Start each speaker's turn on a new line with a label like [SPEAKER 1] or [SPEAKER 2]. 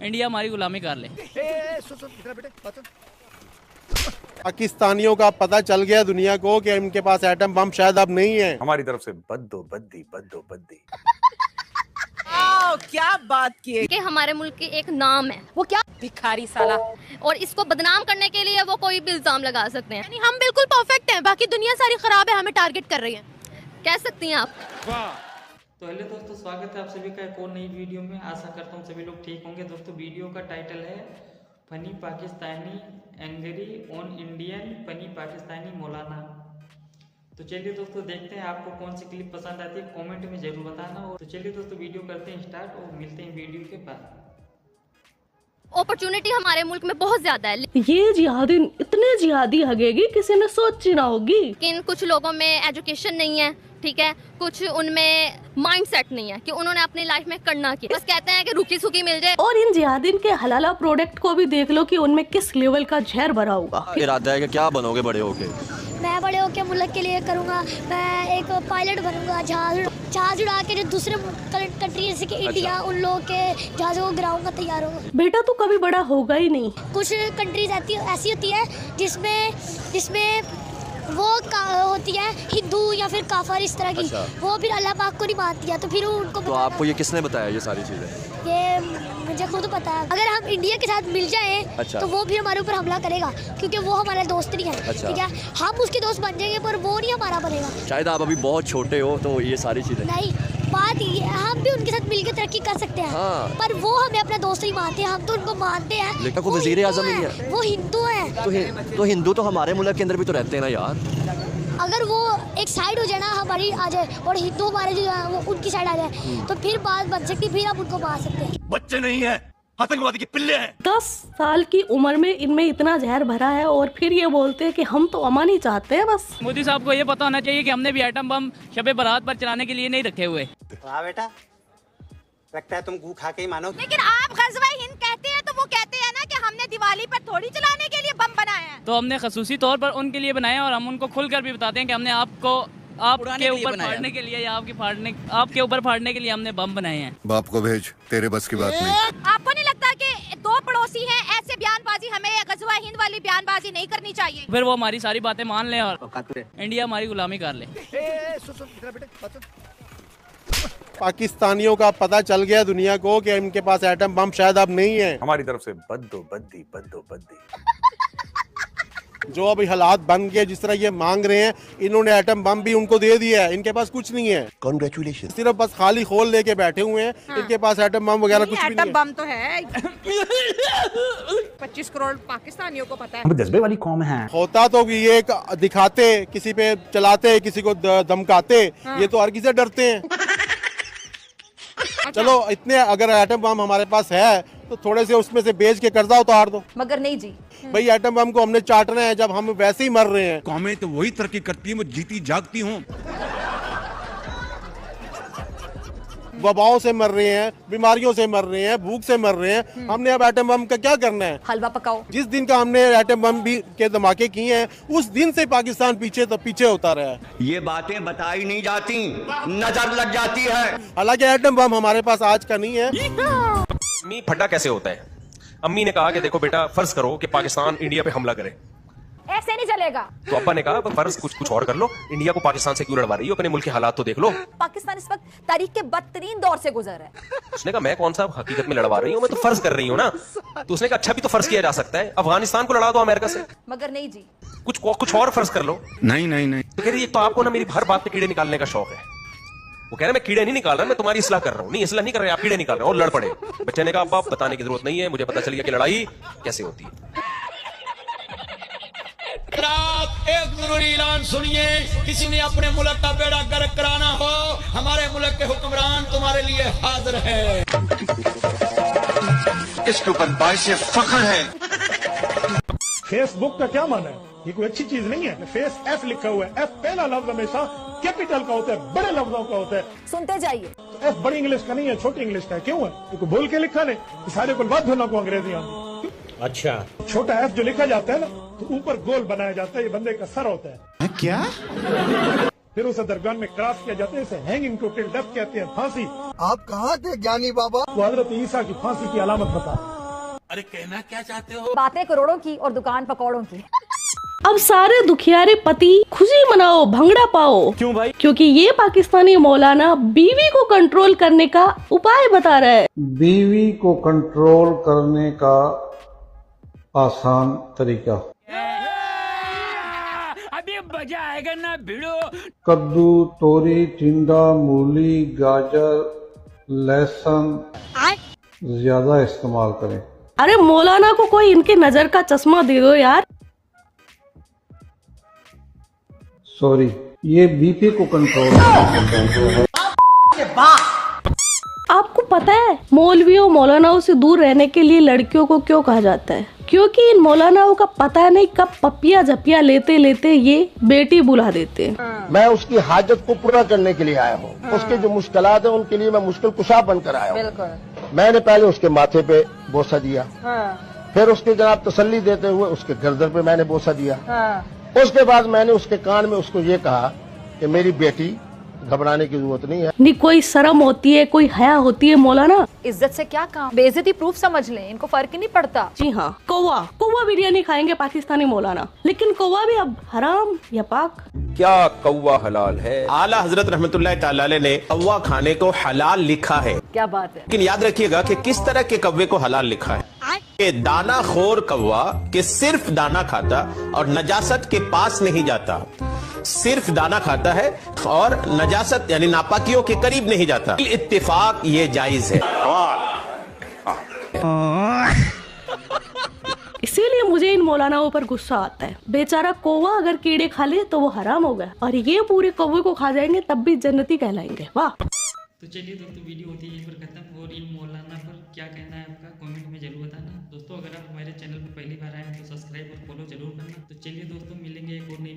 [SPEAKER 1] India हमारी गुलामी कर ले।
[SPEAKER 2] पाकिस्तानियों का पता चल गया दुनिया को कि इनके पास एटम बम शायद अब नहीं है।
[SPEAKER 3] हमारी तरफ से बद्दो बद्दी बद्दो बद्दी।
[SPEAKER 4] क्या बात की है
[SPEAKER 5] कि हमारे मुल्क की एक नाम है, वो क्या
[SPEAKER 4] भिखारी साला,
[SPEAKER 5] और इसको बदनाम करने के लिए वो कोई भी इल्जाम लगा सकते हैं।
[SPEAKER 6] यानी हम बिल्कुल परफेक्ट हैं, बाकी दुनिया सारी खराब है, हमें टारगेट कर रही है,
[SPEAKER 5] कह सकती हैं आप।
[SPEAKER 1] तो हेलो दोस्तों, स्वागत है आप सभी का एक और नई वीडियो में। आशा करता हूँ सभी लोग ठीक होंगे। दोस्तों वीडियो का टाइटल है funny Pakistani angry on Indian funny Pakistani मौलाना। तो चलिए दोस्तों देखते हैं आपको कौन सी क्लिप पसंद आती है, कमेंट में जरूर बताना। और तो चलिए दोस्तों वीडियो करते हैं स्टार्ट और मिलते हैं वीडियो के बाद।
[SPEAKER 5] अपॉर्चुनिटी हमारे मुल्क में बहुत ज्यादा है,
[SPEAKER 6] ये जिहादी इतने जिहादी हगेगी किसी ने सोची ना होगी।
[SPEAKER 5] लेकिन कुछ लोगों में एजुकेशन नहीं है, ठीक है, कुछ उनमें माइंडसेट नहीं है कि उन्होंने अपनी लाइफ में करना क्या, बस कहते हैं कि रुकी सुखी मिल जाए।
[SPEAKER 6] और इन जिहादीन के हलाला प्रोडक्ट को भी देख लो कि उनमें किस लेवल का जहर भरा होगा।
[SPEAKER 7] इरादा है कि क्या बनोगे बड़े होके?
[SPEAKER 8] मैं बड़े होकर मुल्क के लिए करूँगा, मैं एक पायलट बनूंगा, जहाज उड़ा के जो दूसरे कंट्री जैसे कि इंडिया, उन लोगों के जहाज़ों को गिराऊंगा, तैयार होगा।
[SPEAKER 6] बेटा तू कभी बड़ा होगा ही नहीं।
[SPEAKER 8] कुछ कंट्रीज ऐसी होती है जिसमें वो होती है हिंदू या फिर काफर इस तरह की।
[SPEAKER 7] अच्छा।
[SPEAKER 8] वो फिर अल्लाह पाक को नहीं मानती है, तो फिर उनको
[SPEAKER 7] तो आपको ये किसने बताया ये सारी चीजें?
[SPEAKER 8] ये मुझे खुद पता है। अगर हम इंडिया के साथ मिल जाएं,
[SPEAKER 7] अच्छा।
[SPEAKER 8] तो वो फिर हमारे ऊपर हमला करेगा, क्योंकि वो हमारा दोस्त नहीं है।
[SPEAKER 7] अच्छा।
[SPEAKER 8] ठीक है, हम उसके दोस्त बन जाएंगे पर वो नहीं हमारा बनेगा।
[SPEAKER 7] शायद आप अभी बहुत छोटे हो तो ये सारी चीजें
[SPEAKER 8] नहीं, बात ये है, हम भी उनके साथ मिलकर तरक्की कर सकते हैं।
[SPEAKER 7] हाँ।
[SPEAKER 8] पर वो हमें अपना दोस्त नहीं मानते, हम तो उनको मानते हैं।
[SPEAKER 7] लेकिन वो
[SPEAKER 8] वो
[SPEAKER 7] वजीर
[SPEAKER 8] हिंदू
[SPEAKER 7] आज़म नहीं
[SPEAKER 8] हैं,
[SPEAKER 7] है।
[SPEAKER 8] वो हिंदू है।
[SPEAKER 7] तो हिंदू तो हमारे मुल्क के अंदर भी तो रहते हैं ना यार।
[SPEAKER 8] अगर वो एक साइड हो जाए ना, हमारी आ जाए, और हिंदू हमारे जो है वो उनकी साइड आ जाए, तो फिर बात बन सकती, फिर हम उनको मार सकते हैं।
[SPEAKER 3] बच्चे नहीं है, आतंकवादी के पिल्ले हैं।
[SPEAKER 6] 10 साल की उम्र में इनमें इतना जहर भरा है और फिर ये बोलते हैं कि हम तो अमन ही चाहते हैं बस।
[SPEAKER 1] मोदी साहब को ये पता होना चाहिए कि हमने भी एटम बम शबे बारात पर चलाने के लिए नहीं रखे हुए।
[SPEAKER 9] वाह बेटा, लगता है तुम गू खा के ही मानो।
[SPEAKER 6] लेकिन आप गज़वा हिंद कहते हैं तो वो कहते हैं ना कि हमने दिवाली पर थोड़ी चलाने के लिए बम बनाए हैं।
[SPEAKER 1] तो हमने खसूसी तौर पर उनके लिए बनाए और हम उनको खुलकर भी बताते हैं कि हमने आपके ऊपर फाड़ने के लिए या आपके ऊपर फाड़ने के लिए हमने बम बनाए हैं।
[SPEAKER 10] बाप को भेज, तेरे बस की बात नहीं।
[SPEAKER 6] आपको नहीं लगता कि दो पड़ोसी हैं, ऐसे बयानबाजी, हमें गज़वा हिंद वाली बयानबाजी नहीं करनी चाहिए?
[SPEAKER 1] फिर वो हमारी सारी बातें मान ले और इंडिया हमारी गुलामी कर ले।
[SPEAKER 2] पाकिस्तानियों का पता चल गया दुनिया को कि इनके पास एटम बम शायद अब नहीं है।
[SPEAKER 3] हमारी तरफ से बद्दो बद्दी बद्दो बद्दी।
[SPEAKER 2] जो अभी हालात बन गए, जिस तरह ये मांग रहे हैं, इन्होंने एटम बम भी उनको दे दिया है। इनके पास कुछ नहीं है।
[SPEAKER 10] कॉन्ग्रेचुलेशन।
[SPEAKER 2] सिर्फ बस खाली खोल लेके बैठे हुए हैं। हाँ। इनके पास एटम बम वगैरह कुछ भी नहीं है।
[SPEAKER 4] बम तो है 25 करोड़ पाकिस्तानियों को पता है।
[SPEAKER 3] जज्बे वाली कौम है।
[SPEAKER 2] होता तो ये एक दिखाते, किसी पे चलाते, किसी को धमकाते। हाँ। ये तो हर किसी से डरते हैं। अच्छा। चलो इतने अगर एटम बम हमारे पास है तो थोड़े से उसमें से बेच के कर्जा उतार दो।
[SPEAKER 4] मगर नहीं जी,
[SPEAKER 2] भाई एटम बम को हमने चाटना है जब हम वैसे ही मर रहे हैं।
[SPEAKER 10] कौमें तो वही तरक्की करती है, वो जीती जागती हूँ।
[SPEAKER 2] वबाओं से मर रहे हैं, बीमारियों से मर रहे हैं, भूख से मर रहे हैं। हमने अब एटम बम का क्या करना है?
[SPEAKER 4] हलवा पकाओ।
[SPEAKER 2] जिस दिन का हमने एटम बम भी के धमाके किए हैं, उस दिन से पाकिस्तान पीछे होता रहा है।
[SPEAKER 7] ये बातें बताई नहीं जाती, नजर लग जाती है।
[SPEAKER 2] हालांकि एटम बम हमारे पास आज का नहीं है।
[SPEAKER 11] अम्मी फटा कैसे होता है? अम्मी ने कहा कि देखो बेटा, फर्ज करो कि पाकिस्तान इंडिया पे हमला करे।
[SPEAKER 6] ऐसे नहीं चलेगा।
[SPEAKER 11] तो अब्बा ने कहा फर्ज कुछ और कर लो, इंडिया को पाकिस्तान से क्यों लड़वा रही हो? अपने मुल्क के हालात तो देख लो।
[SPEAKER 4] पाकिस्तान इस वक्त तारीख के बदतरीन दौर से गुजर रहा है।
[SPEAKER 11] उसने कहा मैं कौन सा हकीकत में लड़वा रही हूँ, मैं तो फर्ज कर रही हूँ ना। तो उसने कहा अच्छा भी तो फर्ज किया जा सकता है, अफगानिस्तान को लड़ा दो अमेरिका से।
[SPEAKER 4] मगर नहीं जी,
[SPEAKER 11] कुछ और फर्ज कर लो।
[SPEAKER 10] नहीं नहीं नहीं।
[SPEAKER 11] तो कह रही तो आपको ना मेरी हर बात पे कीड़े निकालने का शौक है। वो कह रहे मैं कीड़े नहीं निकाल रहा, मैं तुम्हारी इस्लाह कर रहा हूँ। नहीं इस्लाह नहीं कर रहे, आप कीड़े निकाल रहे हो और लड़ पड़े। बच्चे ने कहा अब्बा बताने की जरूरत नहीं है, मुझे पता चल गया कि लड़ाई कैसे होती है।
[SPEAKER 12] एक जरूरी ऐलान सुनिए, किसी ने अपने मुल्क का बेड़ा गर्क कराना हो, हमारे मुल्क के हुक्मरान तुम्हारे लिए हाजिर है।
[SPEAKER 7] इसके ऊपर बाइस फख्र है।
[SPEAKER 12] फेसबुक का क्या माना है? ये कोई अच्छी चीज नहीं है। फेस एफ लिखा हुआ है। एफ पहला लफ्ज हमेशा कैपिटल का होता है, बड़े लफ्जों का होता है।
[SPEAKER 4] सुनते जाइए।
[SPEAKER 12] तो एफ बड़ी इंग्लिश का नहीं है, छोटी इंग्लिश का है। क्यों है? तो बोल के लिखा नहीं, सारे को बात होना को अंग्रेजी आती। अच्छा, छोटा एफ जो लिखा जाता है ना, तो ऊपर गोल बनाया जाता है, ये बंदे का सर होता है।
[SPEAKER 10] क्या?
[SPEAKER 13] फिर उसे दरमियान में क्रॉस किया जाता है, इसे हैंगिंग टू टिल डेथ कहते हैं, फांसी।
[SPEAKER 14] आप कहाँ थे ज्ञानी बाबा?
[SPEAKER 13] वो हजरत ईसा की फांसी की अलामत बता।
[SPEAKER 12] अरे कहना क्या चाहते हो?
[SPEAKER 4] बातें करोड़ों की और दुकान पकौड़ों की।
[SPEAKER 6] अब सारे दुखियारे पति खुशी मनाओ, भंगड़ा पाओ।
[SPEAKER 11] क्यों भाई?
[SPEAKER 6] क्योंकि ये पाकिस्तानी मौलाना बीवी को कंट्रोल करने का उपाय बता रहा है।
[SPEAKER 15] बीवी को कंट्रोल करने का आसान तरीका,
[SPEAKER 12] अभी मजा आएगा ना भिड़ो।
[SPEAKER 15] कद्दू, तोरी, टिंडा, मूली, गाजर, लहसुन ज्यादा इस्तेमाल करें।
[SPEAKER 6] अरे मौलाना को कोई इनके नजर का चश्मा दे दो यार।
[SPEAKER 15] सॉरी, ये बीपी को कंट्रोल करने
[SPEAKER 6] आपको पता है मौलवियों मौलानाओं से दूर रहने के लिए लड़कियों को क्यों कहा जाता है? क्योंकि इन मौलानाओं का पता नहीं कब पपिया झपिया लेते लेते ये बेटी बुला देते हैं।
[SPEAKER 14] मैं उसकी हाजत को पूरा करने के लिए आया हूँ। उसके जो मुश्किलात है उनके लिए मैं मुश्किल कुशा बनकर आया हूँ। मैंने पहले उसके माथे पे बोसा दिया, फिर उसके जनाब तसल्ली देते हुए उसके गर्दन पे मैंने बोसा दिया। उसके बाद मैंने उसके कान में उसको ये कहा कि मेरी बेटी घबराने की जरूरत नहीं है।
[SPEAKER 6] नहीं कोई शर्म होती है, कोई हया होती है मौलाना?
[SPEAKER 4] इज्जत से क्या काम, बेइज्जती प्रूफ समझ लें, इनको फर्क ही नहीं पड़ता।
[SPEAKER 6] जी हाँ, कौवा बिरयानी खाएंगे पाकिस्तानी मौलाना, लेकिन कौवा भी अब हराम या पाक?
[SPEAKER 11] क्या कौवा हलाल है? आला हजरत रहमतुल्लाह तआला अलैह ने कौवा खाने को हलाल लिखा है।
[SPEAKER 4] क्या बात है।
[SPEAKER 11] लेकिन याद रखिएगा कि किस तरह के कौवे को हलाल लिखा है। कि दाना खोर कौवा कि सिर्फ दाना खाता और नजासत के पास नहीं जाता, सिर्फ दाना खाता है और नजासत यानी नापाकियों के करीब नहीं जाता। इत्तेफाक ये जायज है।
[SPEAKER 6] इसीलिए मुझे इन मौलानाओं पर गुस्सा आता है। बेचारा कौवा अगर कीड़े खा ले तो वो हराम हो गया, और ये पूरे कौवे को खा जाएंगे तब भी जन्नती कहलाएंगे। वाह।
[SPEAKER 1] तो चलिए दोस्तों, वीडियो होती है यहीं पर खत्म। और इन मौलाना पर क्या कहना है आपका कमेंट में जरूर बताना। दोस्तों अगर आप हमारे चैनल पर पहली बार आए हैं तो सब्सक्राइब और फॉलो जरूर करना। तो चलिए दोस्तों, मिलेंगे एक और नई